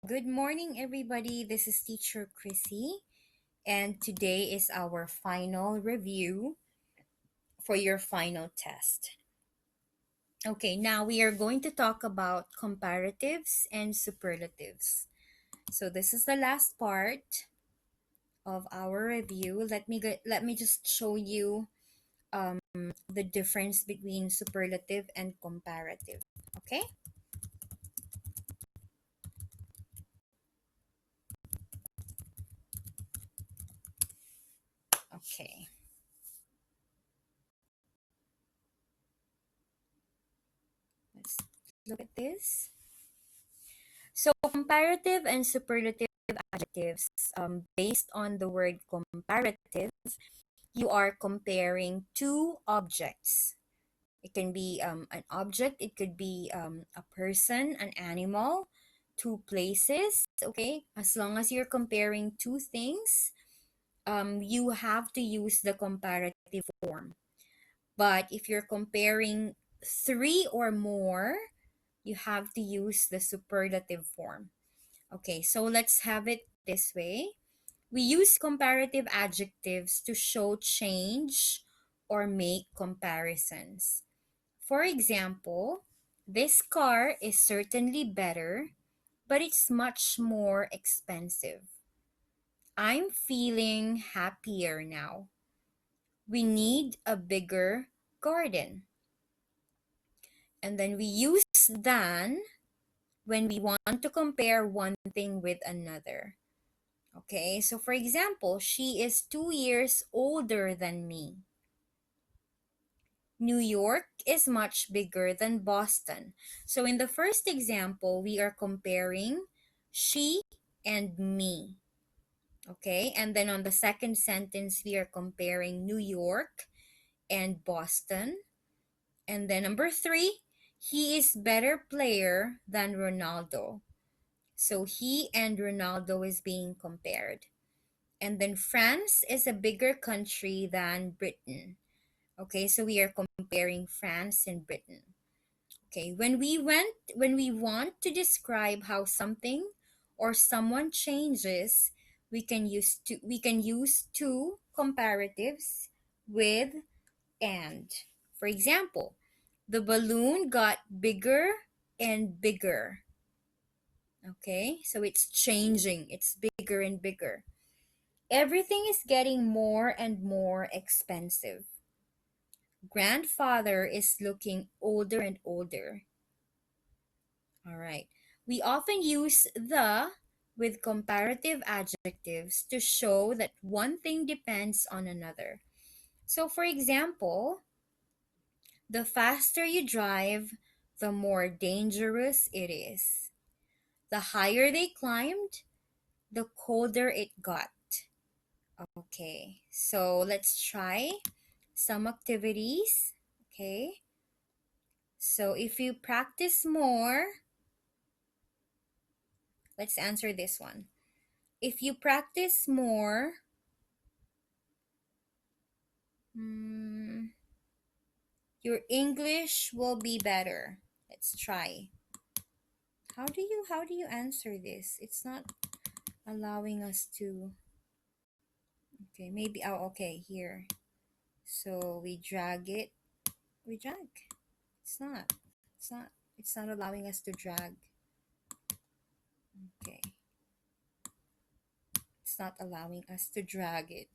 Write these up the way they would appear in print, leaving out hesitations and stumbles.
Good morning, everybody. This is Teacher Chrissy, and today is our final review for your final test. Okay, now we are going to talk about comparatives and superlatives. So this is the last part of our review. Let me just show you the difference between superlative and comparative. Okay? Okay. Let's look at this. So, comparative and superlative adjectives, based on the word comparative, you are comparing two objects. It can be an object, it could be a person, an animal, two places, okay? As long as you're comparing two things, you have to use the comparative form. But if you're comparing three or more, you have to use the superlative form. Okay, so let's have it this way. We use comparative adjectives to show change or make comparisons. For example, this car is certainly better, but it's much more expensive. I'm feeling happier now. We need a bigger garden. And then we use than when we want to compare one thing with another. Okay, so for example, she is 2 years older than me. New York is much bigger than Boston. So in the first example, we are comparing she and me. Okay, and then on the second sentence, we are comparing New York and Boston. And then number three, he is better player than Ronaldo. So he and Ronaldo is being compared. And then France is a bigger country than Britain. Okay, so we are comparing France and Britain. Okay, when we want to describe how something or someone changes, we can use two comparatives with and. For example, the balloon got bigger and bigger. Okay, so it's changing, it's bigger and bigger. Everything is getting more and more expensive. Grandfather is looking older and older. All right. We often use the with comparative adjectives to show that one thing depends on another. So, for example, the faster you drive, the more dangerous it is. The higher they climbed, the colder it got. Okay, so let's try some activities. Okay, so if you practice more, let's answer this one. If you practice more, mm, your English will be better. Let's try. How do you answer this? It's not allowing us to. Okay, maybe okay, here. So we drag it. We drag. It's not. It's not. It's not allowing us to drag. Okay. It's not allowing us to drag it.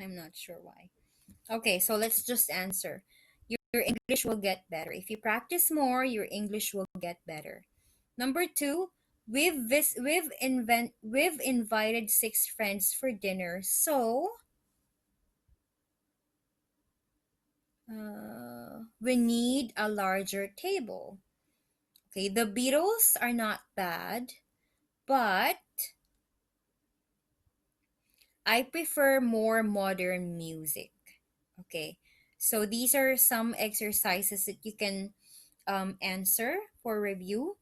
I'm not sure why. Okay, so let's just answer. Your English will get better. If you practice more, your English will get better. Number two, we've invited six friends for dinner, so we need a larger table. Okay, the Beatles are not bad, but I prefer more modern music. Okay, so these are some exercises that you can answer for review.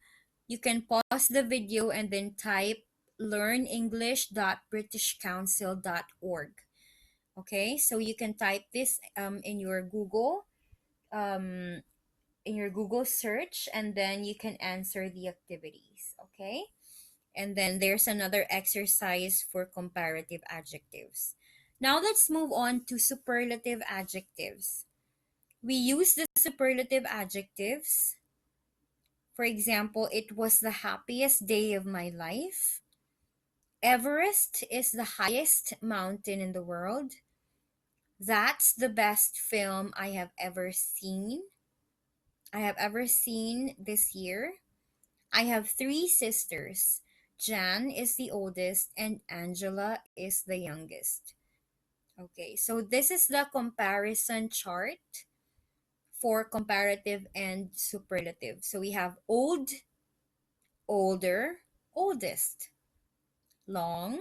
You can pause the video and then type learnenglish.britishcouncil.org. Okay, so you can type this um, in your Google search, and then you can answer the activities. Okay, And then there's another exercise for comparative adjectives. Now let's move on to superlative adjectives. We use the superlative adjectives. For example, it was the happiest day of my life. Everest is the highest mountain in the world. That's the best film I have ever seen. I have ever seen this year. I have three sisters. Jan is the oldest and Angela is the youngest. Okay, so this is the comparison chart for comparative and superlative. So we have old, older, oldest, long,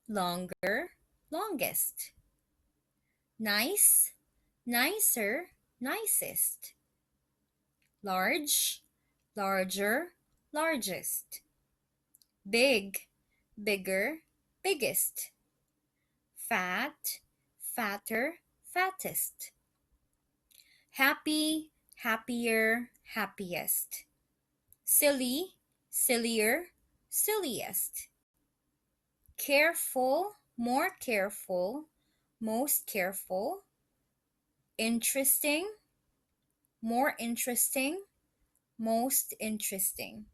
longer, longest, nice, nicer, nicest, large, larger, largest, big, bigger, biggest, fat, fatter, fattest, happy, happier, happiest, silly, sillier, silliest, careful, more careful, most careful, interesting, more interesting, most interesting.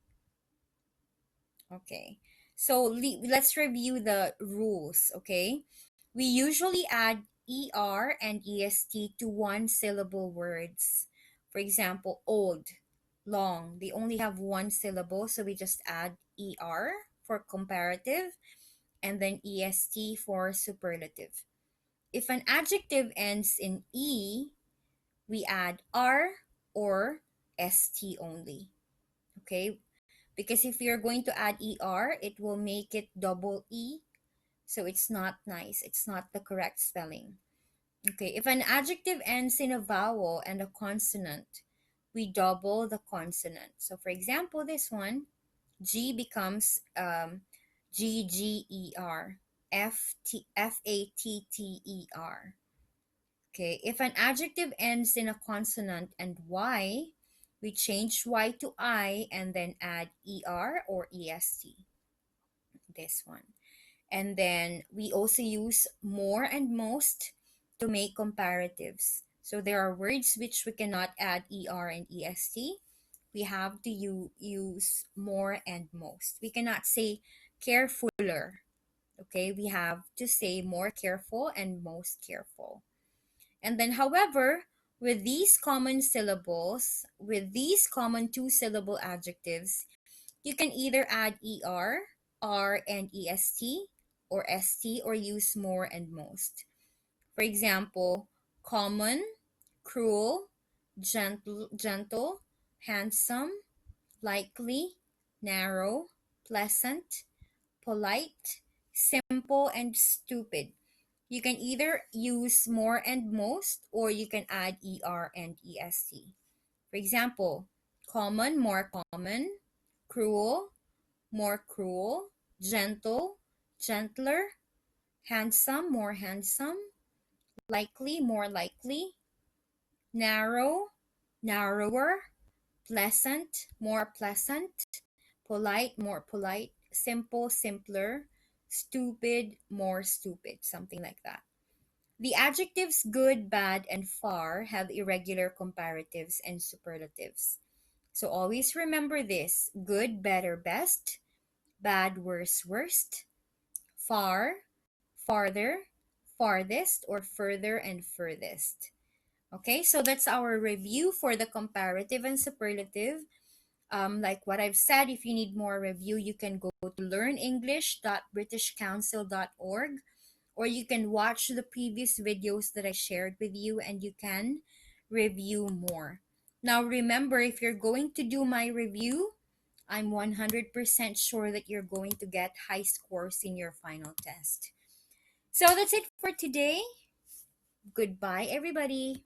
Okay. So let's review the rules, okay? We usually add ER and EST to one syllable words. For example, old, long. They only have one syllable, so we just add ER for comparative and then EST for superlative. If an adjective ends in E, we add R or ST only. Okay? Because if you're going to add ER, it will make it double E. So it's not nice. It's not the correct spelling. Okay, if an adjective ends in a vowel and a consonant, we double the consonant. So for example, this one, G becomes GGER, FATTER. Okay, if an adjective ends in a consonant and Y, we change Y to I and then add ER or EST. This one. And then we also use more and most to make comparatives. So there are words which we cannot add ER and EST. We have to use more and most. We cannot say carefuler. Okay, we have to say more careful and most careful. And then, however, with these common syllables, with these common two syllable adjectives, you can either add ER, R, and EST, or ST, or use more and most. For example, common, cruel, gentle, handsome, likely, narrow, pleasant, polite, simple, and stupid. You can either use more and most or you can add ER and EST. For example, common, more common, cruel, more cruel, gentle, gentler, handsome, more handsome, likely, more likely, narrow, narrower, pleasant, more pleasant, polite, more polite, simple, simpler, stupid, more stupid, something like that. The adjectives good, bad, and far have irregular comparatives and superlatives. So always remember this: good, better, best, bad, worse, worst, far, farther, farthest, or further and furthest. Okay, so that's our review for the comparative and superlative. Like what I've said, if you need more review, you can go to learnenglish.britishcouncil.org, or you can watch the previous videos that I shared with you and you can review more. Now, remember, if you're going to do my review, I'm 100% sure that you're going to get high scores in your final test. So that's it for today. Goodbye, everybody.